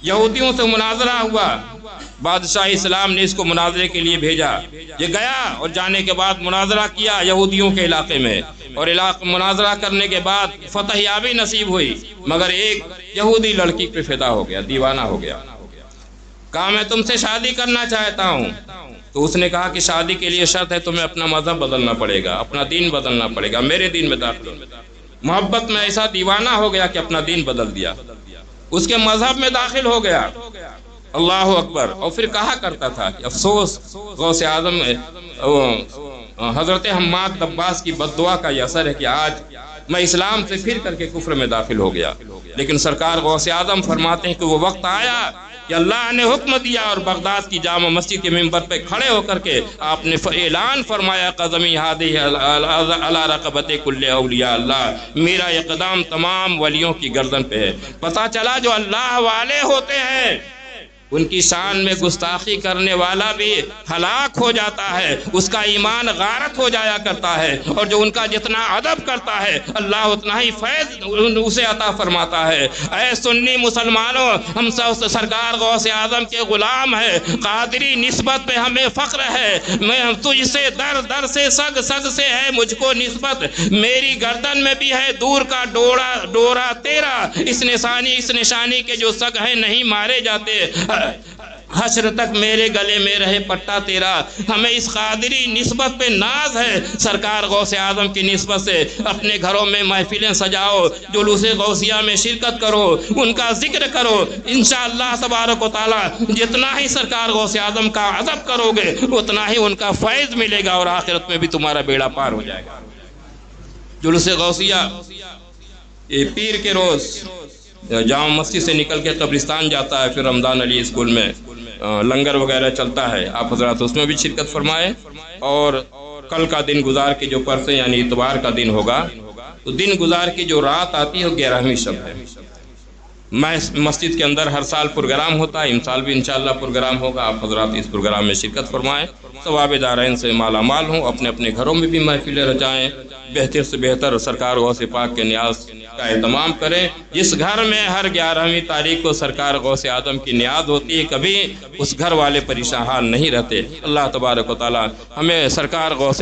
یہودیوں سے مناظرہ ہوا. بادشاہ اسلام نے اس کو مناظرے کے لیے بھیجا، یہ گیا اور جانے کے بعد مناظرہ کیا یہودیوں کے علاقے میں. اور مناظرہ کرنے کے بعد فتح یابی نصیب ہوئی، مگر ایک یہودی لڑکی پہ فدا ہو گیا، دیوانہ ہو گیا. کہا میں تم سے شادی کرنا چاہتا ہوں. تو اس نے کہا کہ شادی کے لیے شرط ہے تمہیں اپنا مذہب بدلنا پڑے گا، اپنا دین بدلنا پڑے گا، میرے دین میں داخل ہو. محبت میں ایسا دیوانہ ہو گیا کہ اپنا دین بدل دیا، اس کے مذہب میں داخل ہو گیا. اللہ اکبر. اور پھر کہا کرتا تھا کہ افسوس غوث اعظم حضرت حماد دباس کی بد دعا کا یہ اثر ہے کہ آج میں اسلام سے پھر کر کے کفر میں داخل ہو گیا، لیکن سرکار غوث اعظم فرماتے ہیں کہ وہ وقت آیا کہ اللہ نے حکم دیا اور بغداد کی جامع مسجد کے منبر پہ کھڑے ہو کر کے آپ نے اعلان فرمایا قدمی ہادی علی رقبت کل اولیاء اللہ، میرا یہ قدم تمام ولیوں کی گردن پہ ہے۔ پتہ چلا جو اللہ والے ہوتے ہیں ان کی شان میں گستاخی کرنے والا بھی ہلاک ہو جاتا ہے، اس کا ایمان غارت ہو جایا کرتا ہے، اور جو ان کا جتنا ادب کرتا ہے اللہ اتنا ہی فیض اسے عطا فرماتا ہے۔ اے سنی مسلمانوں، ہم سب سرکار غوث اعظم کے غلام ہیں، قادری نسبت پہ ہمیں فخر ہے، میں تجھ سے در در سے سگ سگ سے ہے مجھ کو نسبت، میری گردن میں بھی ہے دور کا ڈورا تیرا، اس نشانی کے جو سگ ہیں نہیں مارے جاتے، حشر تک میرے گلے میں رہے پٹا تیرا۔ ہمیں اس قادری نسبت پہ ناز ہے، سرکار غوث اعظم کی نسبت سے اپنے گھروں میں محفلیں سجاؤ، جلوس غوثیہ میں شرکت کرو، ان کا ذکر کرو، انشاءاللہ تبارک و تعالی جتنا ہی سرکار غوث اعظم کا ادب کرو گے اتنا ہی ان کا فیض ملے گا اور آخرت میں بھی تمہارا بیڑا پار ہو جائے گا۔ جلوس غوثیہ یہ پیر کے روز جامع مسجد سے نکل کے قبرستان جاتا ہے، پھر رمضان علی اسکول میں لنگر وغیرہ چلتا ہے، آپ حضرات اس میں بھی شرکت فرمائیں۔ اور کل کا دن گزار کے جو پرسیں یعنی اتوار کا دن ہوگا، تو دن گزار کی جو رات آتی ہے وہ 11ویں شب ہے۔ میں مسجد کے اندر ہر سال پروگرام ہوتا ہے، امسال بھی انشاءاللہ پروگرام ہوگا، آپ حضرات اس پروگرام میں شرکت فرمائیں، ثواب دارین سے مالا مال ہوں، اپنے اپنے گھروں میں بھی محفلیں رچائیں، بہتر سے بہتر سرکار غوث پاک کے نیاز کا اہتمام کریں۔ جس گھر میں ہر 11ویں تاریخ کو سرکار غوث اعظم کی نیاز ہوتی ہے، کبھی اس گھر والے پریشان نہیں رہتے۔ اللہ تبارک و تعالی ہمیں سرکار غوث